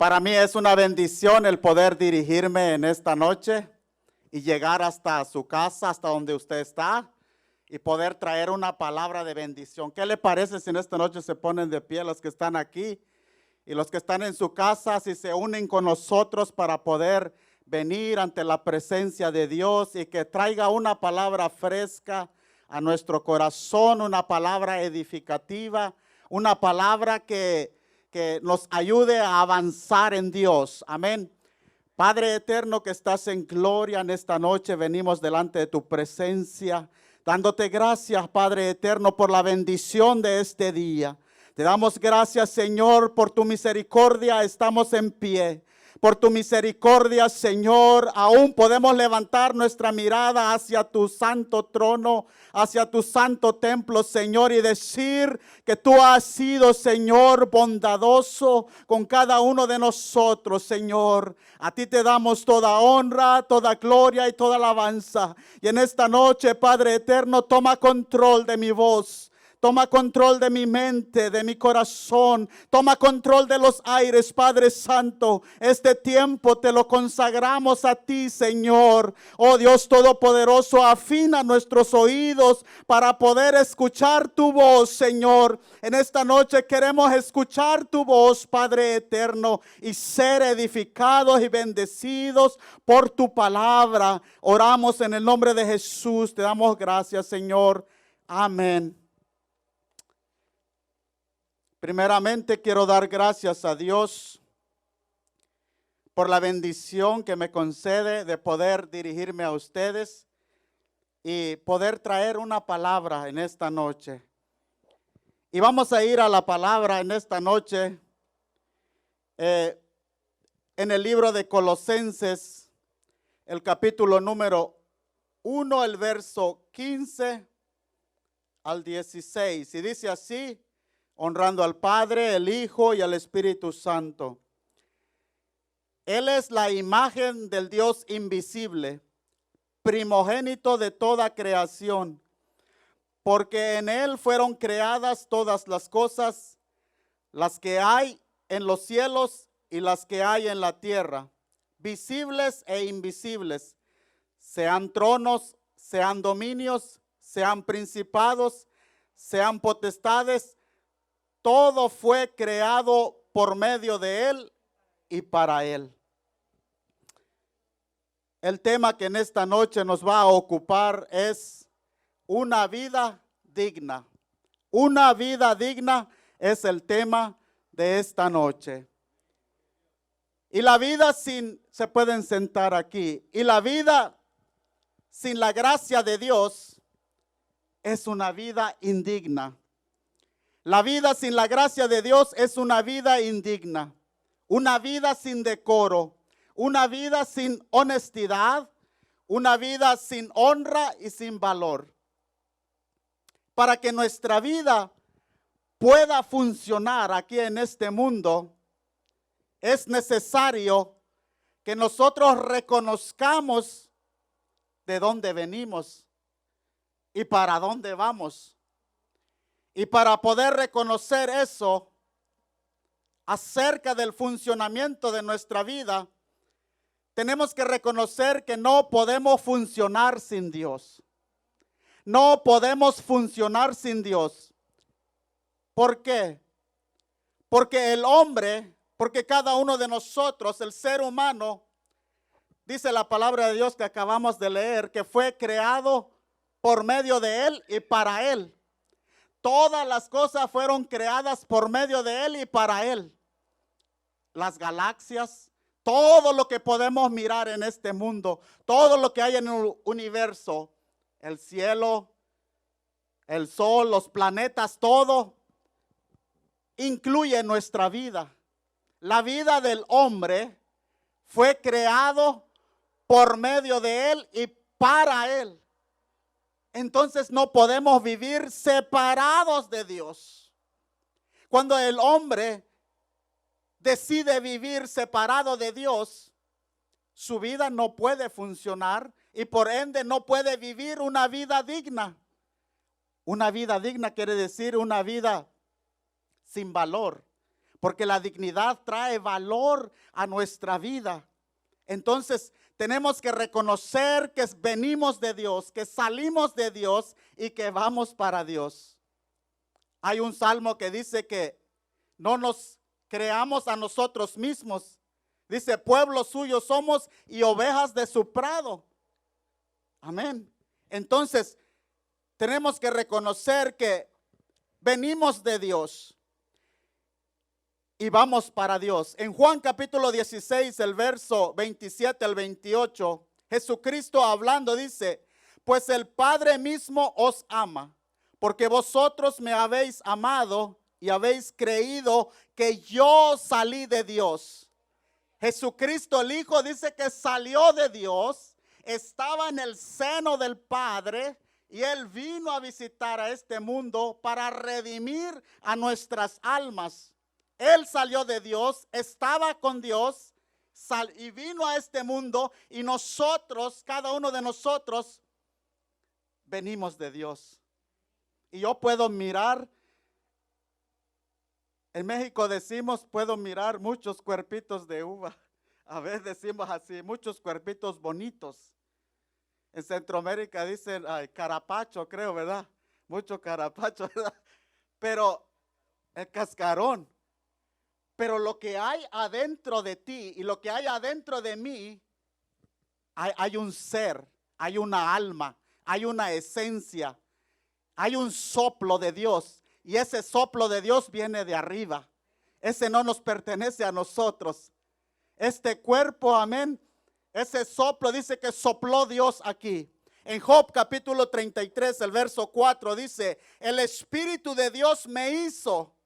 Para mí es una bendición el poder dirigirme en esta noche y llegar hasta su casa, hasta donde usted está, y poder traer una palabra de bendición. ¿Qué le parece si en esta noche se ponen de pie los que están aquí y los que están en su casa, si se unen con nosotros para poder venir ante la presencia de Dios y que traiga una palabra fresca a nuestro corazón, una palabra edificativa, una palabra que nos ayude a avanzar en Dios? Amén. Padre eterno que estás en gloria, en esta noche venimos delante de tu presencia, dándote gracias, Padre eterno, por la bendición de este día. Te damos gracias, Señor, por tu misericordia estamos en pie. Por tu misericordia, Señor, aún podemos levantar nuestra mirada hacia tu santo trono, hacia tu santo templo, Señor, y decir que tú has sido, Señor, bondadoso con cada uno de nosotros, Señor. A ti te damos toda honra, toda gloria y toda alabanza. Y en esta noche, Padre eterno, toma control de mi voz. Toma control de mi mente, de mi corazón. Toma control de los aires, Padre Santo. Este tiempo te lo consagramos a ti, Señor. Oh Dios Todopoderoso, afina nuestros oídos para poder escuchar tu voz, Señor. En esta noche queremos escuchar tu voz, Padre eterno, y ser edificados y bendecidos por tu palabra. Oramos en el nombre de Jesús. Te damos gracias, Señor. Amén. Primeramente quiero dar gracias a Dios por la bendición que me concede de poder dirigirme a ustedes y poder traer una palabra en esta noche. Y vamos a ir a la palabra en esta noche en el libro de Colosenses, el capítulo número 1, el verso 15 al 16. Y dice así: honrando al Padre, el Hijo y al Espíritu Santo. Él es la imagen del Dios invisible, primogénito de toda creación, porque en Él fueron creadas todas las cosas, las que hay en los cielos y las que hay en la tierra, visibles e invisibles, sean tronos, sean dominios, sean principados, sean potestades. Todo fue creado por medio de Él y para Él. El tema que en esta noche nos va a ocupar es una vida digna. Una vida digna es el tema de esta noche. Y la vida se pueden sentar aquí, y la vida sin la gracia de Dios es una vida indigna. La vida sin la gracia de Dios es una vida indigna, una vida sin decoro, una vida sin honestidad, una vida sin honra y sin valor. Para que nuestra vida pueda funcionar aquí en este mundo, es necesario que nosotros reconozcamos de dónde venimos y para dónde vamos. Y para poder reconocer eso acerca del funcionamiento de nuestra vida, tenemos que reconocer que no podemos funcionar sin Dios. No podemos funcionar sin Dios. ¿Por qué? Porque el hombre, porque cada uno de nosotros, el ser humano, dice la palabra de Dios que acabamos de leer, que fue creado por medio de Él y para Él. Todas las cosas fueron creadas por medio de Él y para Él. Las galaxias, todo lo que podemos mirar en este mundo, todo lo que hay en el universo, el cielo, el sol, los planetas, todo incluye nuestra vida. La vida del hombre fue creado por medio de Él y para Él. Entonces no podemos vivir separados de Dios. Cuando el hombre decide vivir separado de Dios, su vida no puede funcionar y por ende no puede vivir una vida digna. Una vida digna quiere decir una vida sin valor. porque la dignidad trae valor a nuestra vida. Entonces, tenemos que reconocer que venimos de Dios, que salimos de Dios y que vamos para Dios. Hay un salmo que dice que no nos creamos a nosotros mismos. Dice, pueblo suyo somos y ovejas de su prado. Amén. Entonces, tenemos que reconocer que venimos de Dios y vamos para Dios. En Juan capítulo 16, el verso 27 al 28, Jesucristo hablando dice, pues el Padre mismo os ama, porque vosotros me habéis amado y habéis creído que yo salí de Dios. Jesucristo el Hijo dice que salió de Dios, estaba en el seno del Padre y Él vino a visitar a este mundo para redimir a nuestras almas. Él salió de Dios, estaba con Dios y vino a este mundo y nosotros, cada uno de nosotros, venimos de Dios. Y yo puedo mirar, en México decimos, puedo mirar muchos cuerpitos de uva. A veces decimos así, muchos cuerpitos bonitos. En Centroamérica dicen ay, carapacho, creo, ¿verdad? Mucho carapacho, ¿verdad? Pero el cascarón. Pero lo que hay adentro de ti y lo que hay adentro de mí, hay un ser, hay una alma, hay una esencia, hay un soplo de Dios. Y ese soplo de Dios viene de arriba. Ese no nos pertenece a nosotros. Este cuerpo, amén, ese soplo dice que sopló Dios aquí. En Job capítulo 33, el verso 4 dice, el Espíritu de Dios me hizo.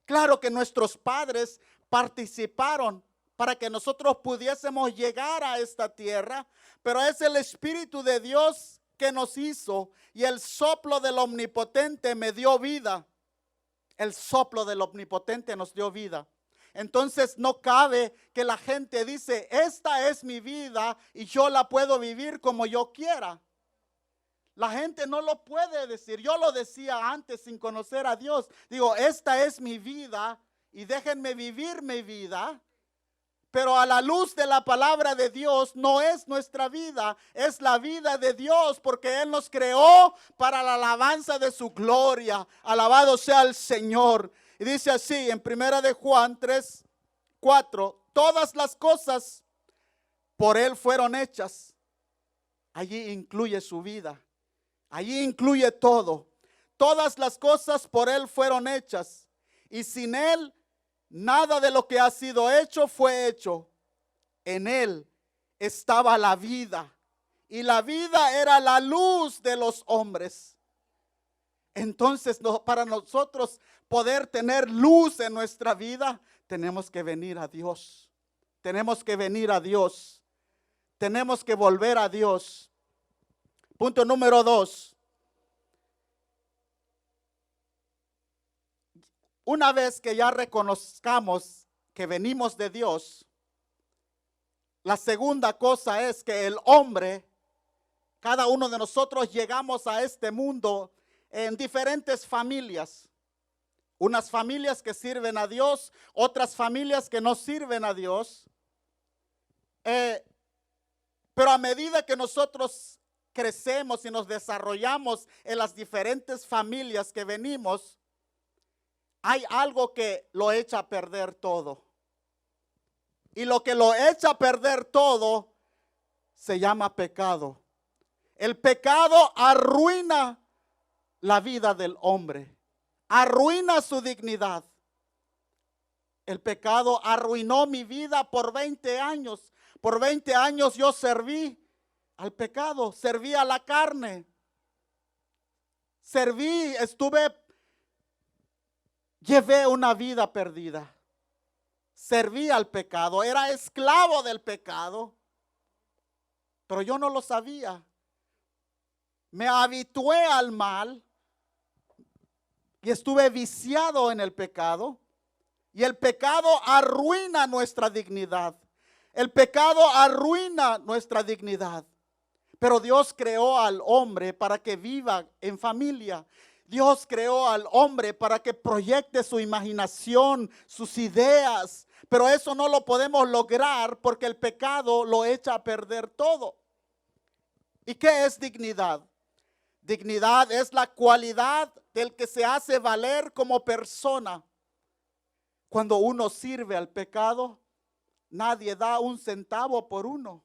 Claro que nuestros padres participaron para que nosotros pudiésemos llegar a esta tierra, pero es el Espíritu de Dios que nos hizo y el soplo del Omnipotente me dio vida. El soplo del Omnipotente nos dio vida. Entonces no cabe que la gente dice, esta es mi vida y yo la puedo vivir como yo quiera. La gente no lo puede decir. Yo lo decía antes sin conocer a Dios. Digo, esta es mi vida y déjenme vivir mi vida. Pero a la luz de la palabra de Dios no es nuestra vida, es la vida de Dios, porque Él nos creó para la alabanza de su gloria. Alabado sea el Señor. Y dice así en 1 de Juan 3, 4, todas las cosas por Él fueron hechas. Allí incluye su vida. Allí incluye todo. Todas las cosas por Él fueron hechas. Y sin Él, nada de lo que ha sido hecho fue hecho. En Él estaba la vida. Y la vida era la luz de los hombres. Entonces, para nosotros poder tener luz en nuestra vida, tenemos que venir a Dios. Tenemos que venir a Dios. Tenemos que volver a Dios. Punto número 2. Una vez que ya reconozcamos que venimos de Dios, la segunda cosa es que el hombre, cada uno de nosotros llegamos a este mundo en diferentes familias. Unas familias que sirven a Dios, otras familias que no sirven a Dios. Pero a medida que nosotros crecemos y nos desarrollamos en las diferentes familias que venimos, hay algo que lo echa a perder todo. Y lo que lo echa a perder todo se llama pecado. El pecado arruina la vida del hombre, arruina su dignidad. El pecado arruinó mi vida por 20 años. Por 20 años yo serví al pecado, serví a la carne. Llevé una vida perdida. Serví al pecado, era esclavo del pecado, pero yo no lo sabía. Me habitué al mal y estuve viciado en el pecado. Y el pecado arruina nuestra dignidad. El pecado arruina nuestra dignidad. Pero Dios creó al hombre para que viva en familia. Dios creó al hombre para que proyecte su imaginación, sus ideas, pero eso no lo podemos lograr porque el pecado lo echa a perder todo. ¿Y qué es dignidad? Dignidad es la cualidad del que se hace valer como persona. Cuando uno sirve al pecado, nadie da un centavo por uno.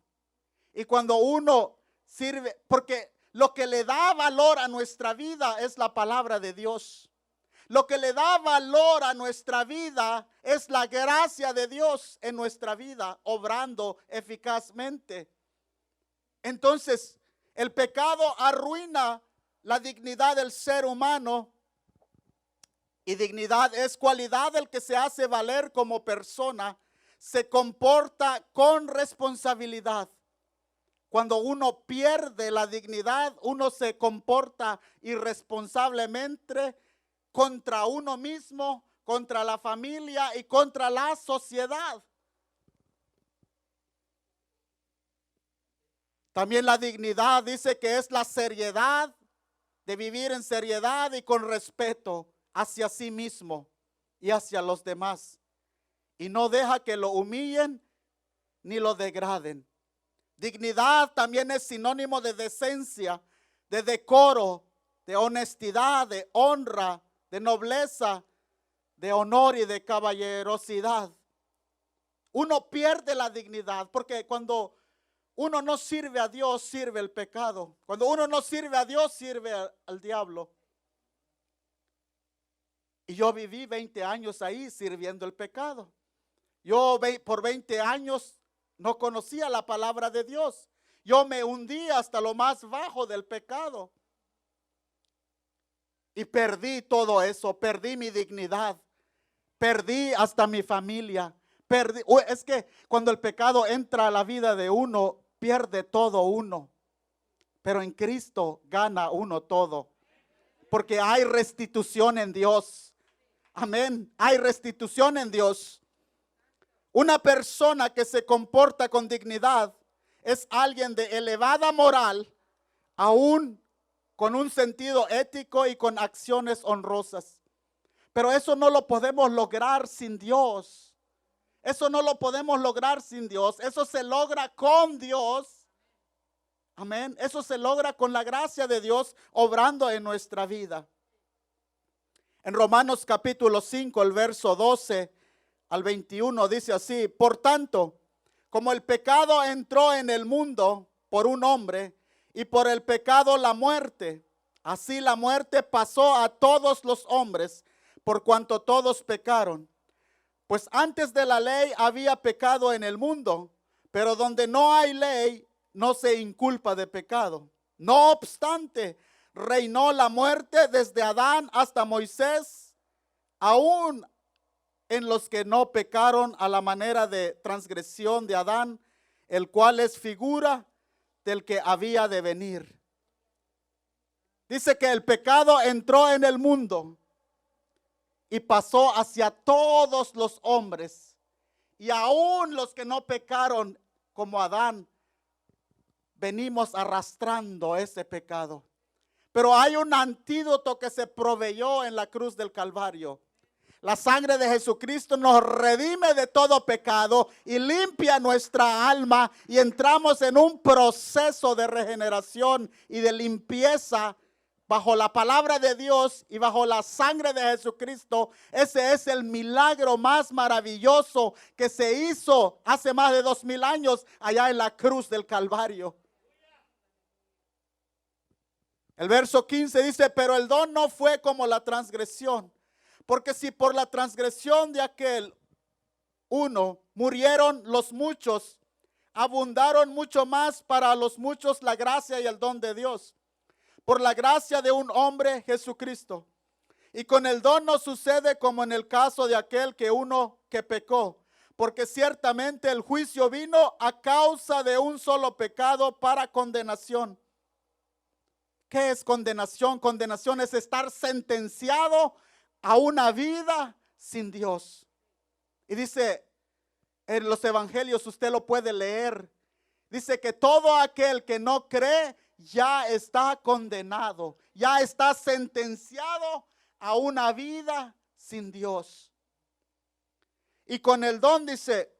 Y cuando uno sirve, porque lo que le da valor a nuestra vida es la palabra de Dios. Lo que le da valor a nuestra vida es la gracia de Dios en nuestra vida, obrando eficazmente. Entonces, el pecado arruina la dignidad del ser humano. Y dignidad es cualidad del que se hace valer como persona, se comporta con responsabilidad. Cuando uno pierde la dignidad, uno se comporta irresponsablemente contra uno mismo, contra la familia y contra la sociedad. También la dignidad dice que es la seriedad, de vivir en seriedad y con respeto hacia sí mismo y hacia los demás. Y no deja que lo humillen ni lo degraden. Dignidad también es sinónimo de decencia, de decoro, de honestidad, de honra, de nobleza, de honor y de caballerosidad. Uno pierde la dignidad porque cuando uno no sirve a Dios, sirve el pecado. Cuando uno no sirve a Dios, sirve al diablo. Y yo viví 20 años ahí sirviendo el pecado. Yo por 20 años no conocía la palabra de Dios. Yo me hundí hasta lo más bajo del pecado. Y perdí todo eso, perdí mi dignidad, perdí hasta mi familia. Es que cuando el pecado entra a la vida de uno, pierde todo uno. Pero en Cristo gana uno todo. Porque hay restitución en Dios. Amén. Hay restitución en Dios. Una persona que se comporta con dignidad es alguien de elevada moral, aún con un sentido ético y con acciones honrosas. Pero eso no lo podemos lograr sin Dios. Eso no lo podemos lograr sin Dios. Eso se logra con Dios. Amén. Eso se logra con la gracia de Dios obrando en nuestra vida. En Romanos capítulo 5, el verso 12 al 21 dice así: por tanto, como el pecado entró en el mundo por un hombre, y por el pecado la muerte, así la muerte pasó a todos los hombres, por cuanto todos pecaron. Pues antes de la ley había pecado en el mundo, pero donde no hay ley, no se inculpa de pecado. No obstante, reinó la muerte desde Adán hasta Moisés, aún en los que no pecaron a la manera de transgresión de Adán, el cual es figura del que había de venir. Dice que el pecado entró en el mundo y pasó hacia todos los hombres, y aún los que no pecaron como Adán, venimos arrastrando ese pecado. Pero hay un antídoto que se proveyó en la cruz del Calvario. La sangre de Jesucristo nos redime de todo pecado y limpia nuestra alma, y entramos en un proceso de regeneración y de limpieza bajo la palabra de Dios y bajo la sangre de Jesucristo. Ese es el milagro más maravilloso que se hizo hace más de 2000 años allá en la cruz del Calvario. El verso 15 dice: pero el don no fue como la transgresión. Porque si por la transgresión de aquel uno murieron los muchos, abundaron mucho más para los muchos la gracia y el don de Dios, por la gracia de un hombre, Jesucristo. Y con el don no sucede como en el caso de aquel uno que pecó, porque ciertamente el juicio vino a causa de un solo pecado para condenación. ¿Qué es condenación? Condenación es estar sentenciado a una vida sin Dios. Y dice en los evangelios, usted lo puede leer, dice que todo aquel que no cree ya está condenado, ya está sentenciado a una vida sin Dios. Y con el don dice,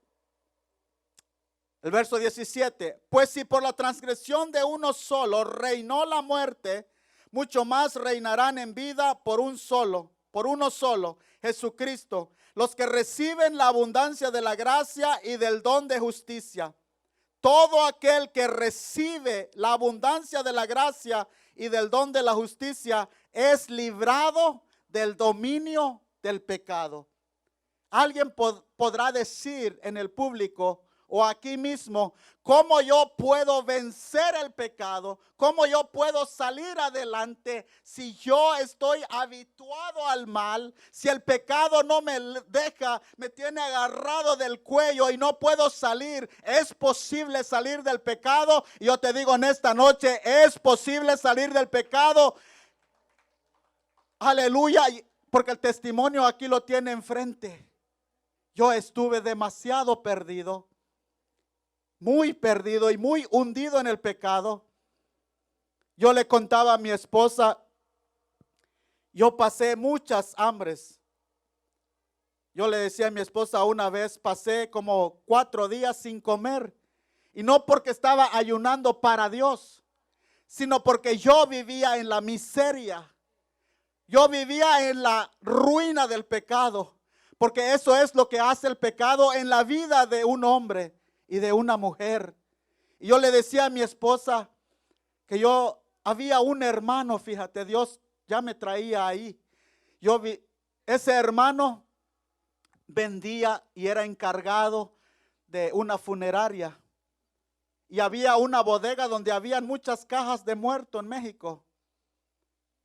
el verso 17, pues si por la transgresión de uno solo reinó la muerte, mucho más reinarán en vida por uno solo, Jesucristo, los que reciben la abundancia de la gracia y del don de justicia. Todo aquel que recibe la abundancia de la gracia y del don de la justicia es librado del dominio del pecado. Alguien podrá decir en el público o aquí mismo, ¿cómo yo puedo vencer el pecado? ¿Cómo yo puedo salir adelante si yo estoy habituado al mal? Si el pecado no me deja, me tiene agarrado del cuello y no puedo salir. ¿Es posible salir del pecado? Yo te digo en esta noche, es posible salir del pecado. Aleluya, porque el testimonio aquí lo tiene enfrente. Yo estuve demasiado perdido. Muy perdido y muy hundido en el pecado. Yo le contaba a mi esposa, yo pasé muchas hambres. Yo le decía a mi esposa una vez, pasé como 4 días sin comer. Y no porque estaba ayunando para Dios, sino porque yo vivía en la miseria. Yo vivía en la ruina del pecado. Porque eso es lo que hace el pecado en la vida de un hombre y de una mujer. Y yo le decía a mi esposa que había un hermano, fíjate, Dios ya me traía ahí. Ese hermano vendía y era encargado de una funeraria. Y había una bodega donde habían muchas cajas de muertos en México.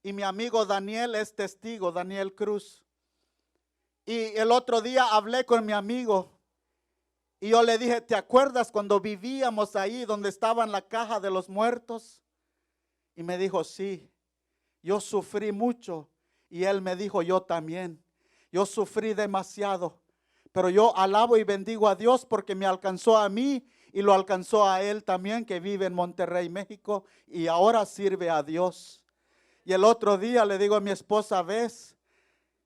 Y mi amigo Daniel es testigo, Daniel Cruz. Y el otro día hablé con mi amigo. Y yo le dije, ¿te acuerdas cuando vivíamos ahí donde estaba la caja de los muertos? Y me dijo, sí, yo sufrí mucho. Y él me dijo, yo también. Yo sufrí demasiado. Pero yo alabo y bendigo a Dios porque me alcanzó a mí y lo alcanzó a él también, que vive en Monterrey, México. Y ahora sirve a Dios. Y el otro día le digo a mi esposa, ves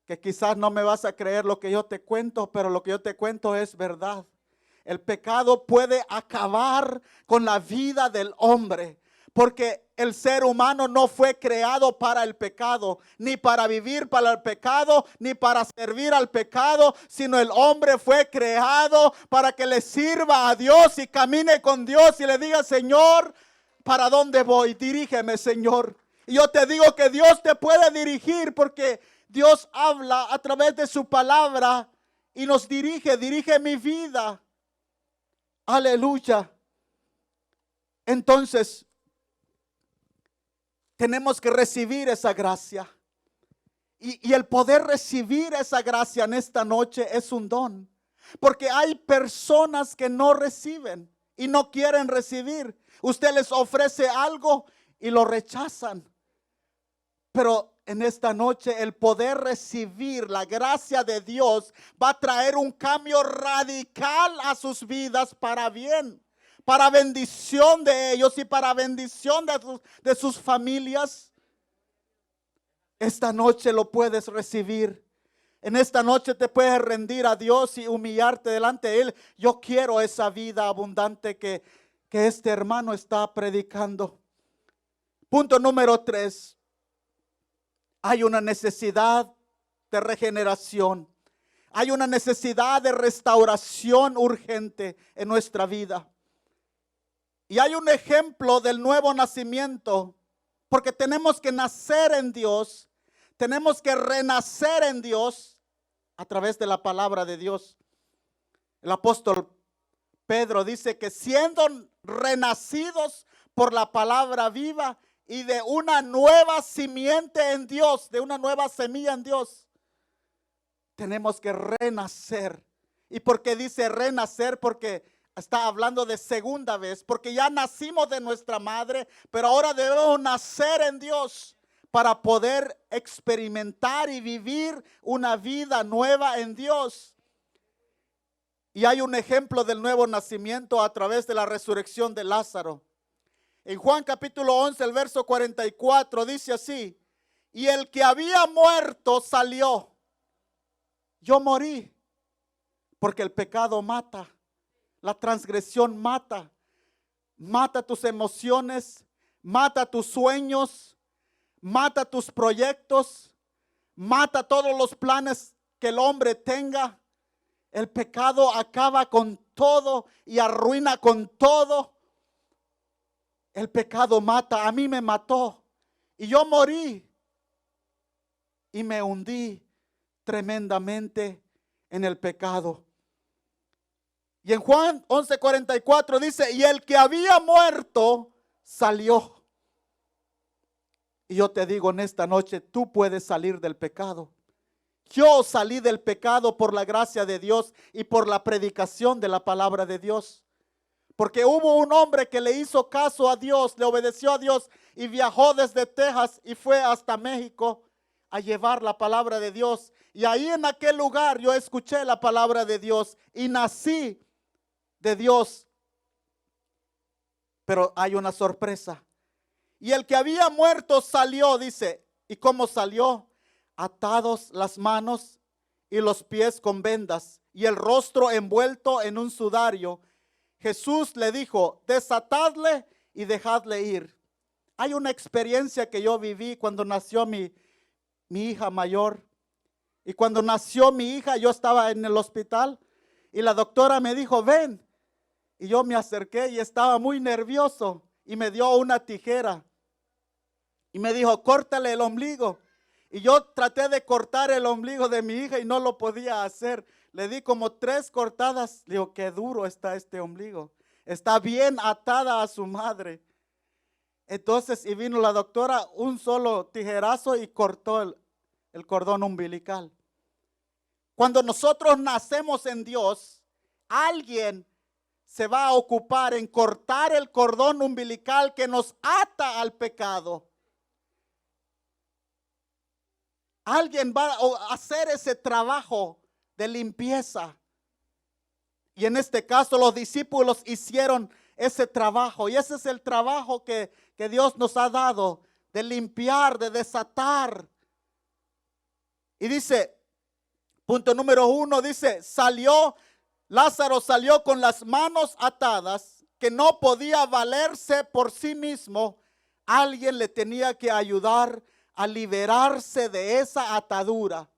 que quizás no me vas a creer lo que yo te cuento, pero lo que yo te cuento es verdad. El pecado puede acabar con la vida del hombre, porque el ser humano no fue creado para el pecado, ni para vivir para el pecado, ni para servir al pecado, sino el hombre fue creado para que le sirva a Dios y camine con Dios y le diga, Señor, ¿para dónde voy? Dirígeme, Señor. Y yo te digo que Dios te puede dirigir porque Dios habla a través de su palabra y nos dirige mi vida. Aleluya. Entonces, tenemos que recibir esa gracia. Y el poder recibir esa gracia en esta noche es un don. Porque hay personas que no reciben y no quieren recibir. Usted les ofrece algo y lo rechazan. Pero en esta noche el poder recibir la gracia de Dios va a traer un cambio radical a sus vidas para bien, para bendición de ellos y para bendición de sus familias. Esta noche lo puedes recibir. En esta noche te puedes rendir a Dios y humillarte delante de Él. Yo quiero esa vida abundante que este hermano está predicando. Punto número 3. Hay una necesidad de regeneración. Hay una necesidad de restauración urgente en nuestra vida. Y hay un ejemplo del nuevo nacimiento, porque tenemos que nacer en Dios, tenemos que renacer en Dios a través de la palabra de Dios. El apóstol Pedro dice que siendo renacidos por la palabra viva, y de una nueva simiente en Dios, de una nueva semilla en Dios, tenemos que renacer. ¿Y por qué dice renacer? Porque está hablando de segunda vez, porque ya nacimos de nuestra madre, pero ahora debemos nacer en Dios para poder experimentar y vivir una vida nueva en Dios. Y hay un ejemplo del nuevo nacimiento a través de la resurrección de Lázaro. En Juan capítulo 11, el verso 44 dice así: y el que había muerto salió. Yo morí porque el pecado mata, la transgresión mata, mata tus emociones, mata tus sueños, mata tus proyectos, mata todos los planes que el hombre tenga. El pecado acaba con todo y arruina con todo. El pecado mata, a mí me mató y yo morí y me hundí tremendamente en el pecado. Y en Juan 11:44 dice: y el que había muerto salió. Y yo te digo en esta noche, tú puedes salir del pecado. Yo salí del pecado por la gracia de Dios y por la predicación de la palabra de Dios. Porque hubo un hombre que le hizo caso a Dios, le obedeció a Dios y viajó desde Texas y fue hasta México a llevar la palabra de Dios. Y ahí en aquel lugar yo escuché la palabra de Dios y nací de Dios. Pero hay una sorpresa. Y el que había muerto salió, dice. ¿Y cómo salió? Atados las manos y los pies con vendas y el rostro envuelto en un sudario. Jesús le dijo: desatadle y dejadle ir. Hay una experiencia que yo viví cuando nació mi hija mayor. Y cuando nació mi hija, yo estaba en el hospital y la doctora me dijo: ven. Y yo me acerqué y estaba muy nervioso y me dio una tijera y me dijo: córtale el ombligo. Y yo traté de cortar el ombligo de mi hija y no lo podía hacer. Le di como 3 cortadas. Le digo: qué duro está este ombligo. Está bien atada a su madre. Entonces, y vino la doctora, un solo tijerazo y cortó el cordón umbilical. Cuando nosotros nacemos en Dios, alguien se va a ocupar en cortar el cordón umbilical que nos ata al pecado. Alguien va a hacer ese trabajo de limpieza. Y en este caso los discípulos hicieron ese trabajo. Y ese es el trabajo que Dios nos ha dado, de limpiar, de desatar. Y dice, punto número 1, dice: Lázaro salió con las manos atadas, que no podía valerse por sí mismo. Alguien le tenía que ayudar a liberarse de esa atadura.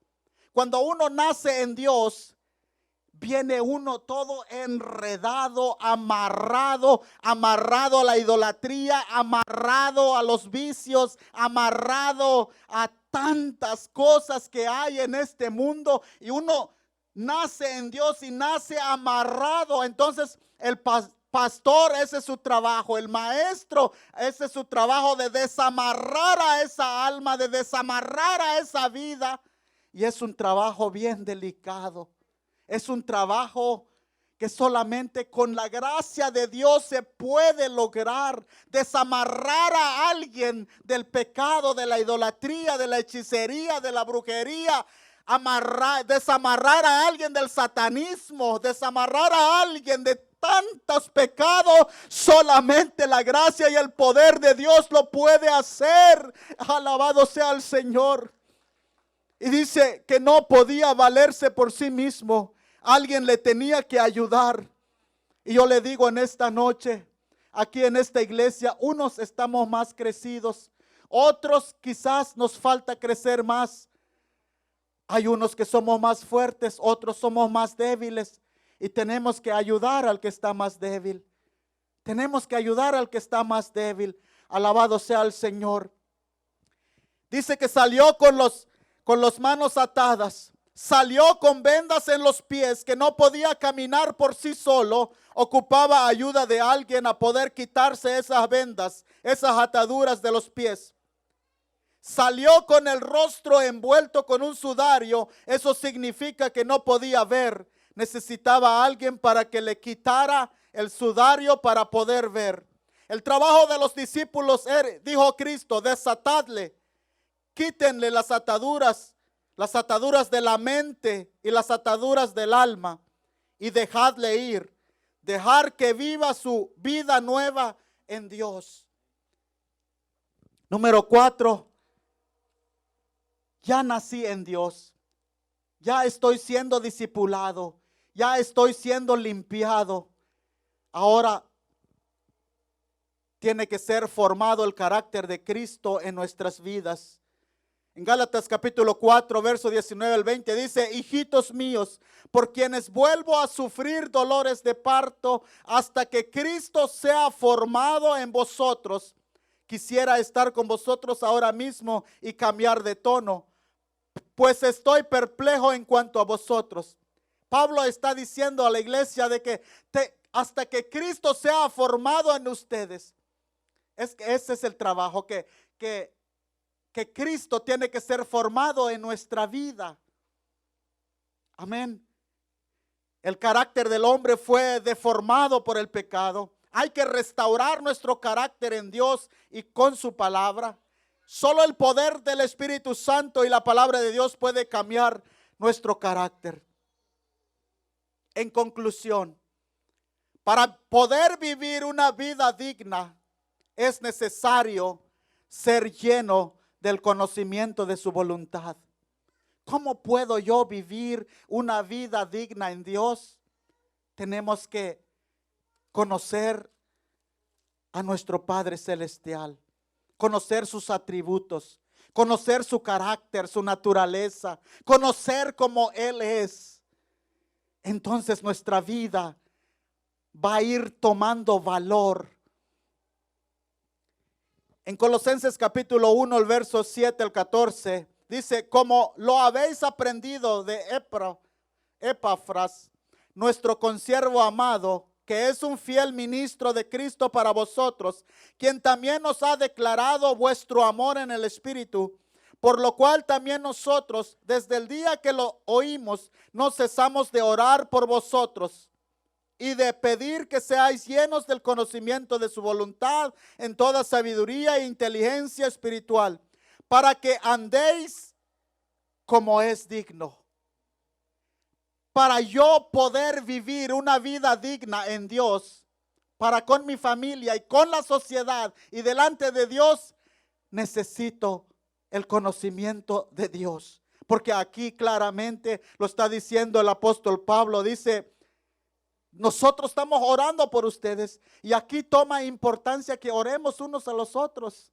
Cuando uno nace en Dios, viene uno todo enredado, amarrado a la idolatría, amarrado a los vicios, amarrado a tantas cosas que hay en este mundo, y uno nace en Dios y nace amarrado. Entonces el pastor, ese es su trabajo. El maestro, ese es su trabajo, de desamarrar a esa alma, de desamarrar a esa vida. Y es un trabajo bien delicado. Es un trabajo que solamente con la gracia de Dios se puede lograr. Desamarrar a alguien del pecado, de la idolatría, de la hechicería, de la brujería. Desamarrar a alguien del satanismo, desamarrar a alguien de tantos pecados. Solamente la gracia y el poder de Dios lo puede hacer. Alabado sea el Señor. Y dice que no podía valerse por sí mismo. Alguien le tenía que ayudar. Y yo le digo en esta noche, aquí en esta iglesia, unos estamos más crecidos, otros quizás nos falta crecer más. Hay unos que somos más fuertes, otros somos más débiles, y tenemos que ayudar al que está más débil. Tenemos que ayudar al que está más débil. Alabado sea el Señor. Dice que salió con las manos atadas. Salió con vendas en los pies, que no podía caminar por sí solo. Ocupaba ayuda de alguien a poder quitarse esas vendas, esas ataduras de los pies. Salió con el rostro envuelto con un sudario. Eso significa que no podía ver. Necesitaba a alguien para que le quitara el sudario para poder ver. El trabajo de los discípulos era, dijo Cristo: desatadle, quítenle las ataduras de la mente y las ataduras del alma, y dejadle ir. Dejar que viva su vida nueva en Dios. Número 4, ya nací en Dios. Ya estoy siendo discipulado. Ya estoy siendo limpiado. Ahora tiene que ser formado el carácter de Cristo en nuestras vidas. En Gálatas capítulo 4, verso 19 al 20 dice: hijitos míos, por quienes vuelvo a sufrir dolores de parto hasta que Cristo sea formado en vosotros. Quisiera estar con vosotros ahora mismo y cambiar de tono, pues estoy perplejo en cuanto a vosotros. Pablo está diciendo a la iglesia de que hasta que Cristo sea formado en ustedes. Ese es el trabajo que Cristo tiene que ser formado en nuestra vida. Amén. El carácter del hombre fue deformado por el pecado. Hay que restaurar nuestro carácter en Dios y con su palabra. Solo el poder del Espíritu Santo y la palabra de Dios puede cambiar nuestro carácter. En conclusión, para poder vivir una vida digna, es necesario ser lleno del conocimiento de su voluntad. ¿Cómo puedo yo vivir una vida digna en Dios? Tenemos que conocer a nuestro Padre Celestial, conocer sus atributos, conocer su carácter, su naturaleza, conocer cómo Él es. Entonces nuestra vida va a ir tomando valor. En Colosenses capítulo 1, el verso 7 al 14, dice: como lo habéis aprendido de Epafras, nuestro consiervo amado, que es un fiel ministro de Cristo para vosotros, quien también nos ha declarado vuestro amor en el Espíritu, por lo cual también nosotros, desde el día que lo oímos, no cesamos de orar por vosotros y de pedir que seáis llenos del conocimiento de su voluntad en toda sabiduría e inteligencia espiritual, para que andéis como es digno. Para yo poder vivir una vida digna en Dios, para con mi familia y con la sociedad y delante de Dios, necesito el conocimiento de Dios. Porque aquí claramente lo está diciendo el apóstol Pablo, dice: nosotros estamos orando por ustedes, y aquí toma importancia que oremos unos a los otros.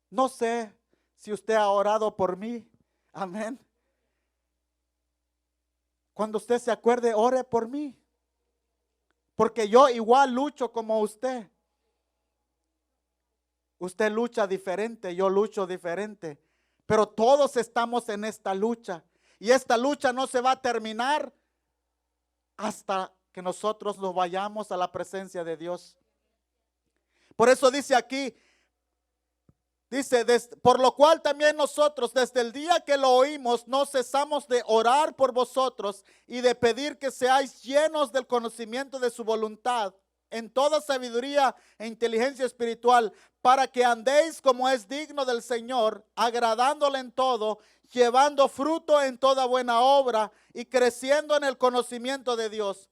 No sé si usted ha orado por mí. Amén. Cuando usted se acuerde, ore por mí, porque yo igual lucho como usted. Usted lucha diferente, yo lucho diferente, pero todos estamos en esta lucha, y esta lucha no se va a terminar hasta que nosotros nos vayamos a la presencia de Dios. Por eso dice aquí, dice: por lo cual también nosotros, desde el día que lo oímos, no cesamos de orar por vosotros y de pedir que seáis llenos del conocimiento de su voluntad, en toda sabiduría e inteligencia espiritual, para que andéis como es digno del Señor, agradándole en todo, llevando fruto en toda buena obra y creciendo en el conocimiento de Dios,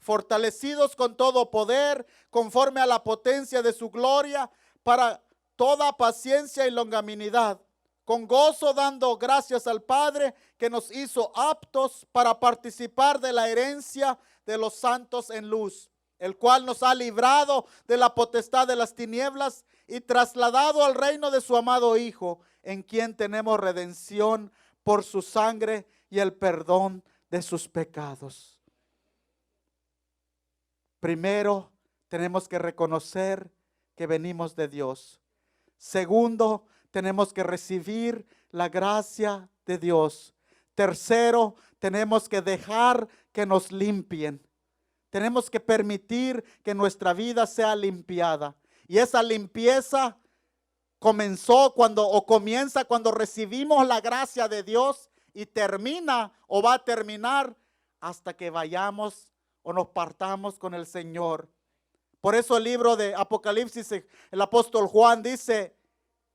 fortalecidos con todo poder, conforme a la potencia de su gloria, para toda paciencia y longanimidad, con gozo dando gracias al Padre, que nos hizo aptos para participar de la herencia de los santos en luz, el cual nos ha librado de la potestad de las tinieblas y trasladado al reino de su amado Hijo, en quien tenemos redención por su sangre y el perdón de sus pecados. Primero, tenemos que reconocer que venimos de Dios. Segundo, tenemos que recibir la gracia de Dios. Tercero, tenemos que dejar que nos limpien. Tenemos que permitir que nuestra vida sea limpiada. Y esa limpieza comienza cuando recibimos la gracia de Dios, y termina o va a terminar hasta que vayamos o nos partamos con el Señor. Por eso el libro de Apocalipsis, el apóstol Juan dice: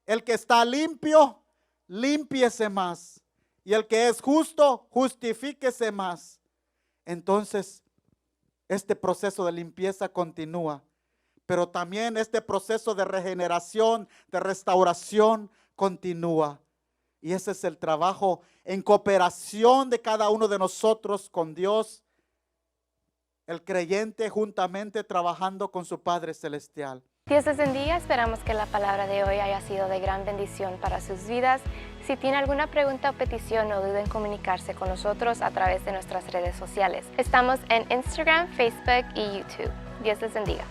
el que está limpio, límpiese más, y el que es justo, justifíquese más. Entonces, este proceso de limpieza continúa, pero también este proceso de regeneración, de restauración continúa. Y ese es el trabajo en cooperación de cada uno de nosotros con Dios, el creyente juntamente trabajando con su Padre Celestial. Dios les bendiga, esperamos que la palabra de hoy haya sido de gran bendición para sus vidas. Si tiene alguna pregunta o petición, no duden en comunicarse con nosotros a través de nuestras redes sociales. Estamos en Instagram, Facebook y YouTube. Dios les bendiga.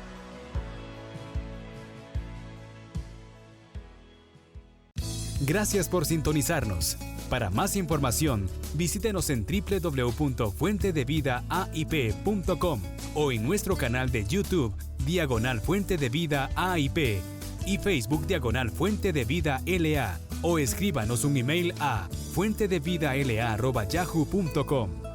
Gracias por sintonizarnos. Para más información, visítenos en www.fuentedevidaaip.com o en nuestro canal de YouTube Fuente de Vida AIP y Facebook Fuente de Vida LA o escríbanos un email a fuentedevidala@yahoo.com.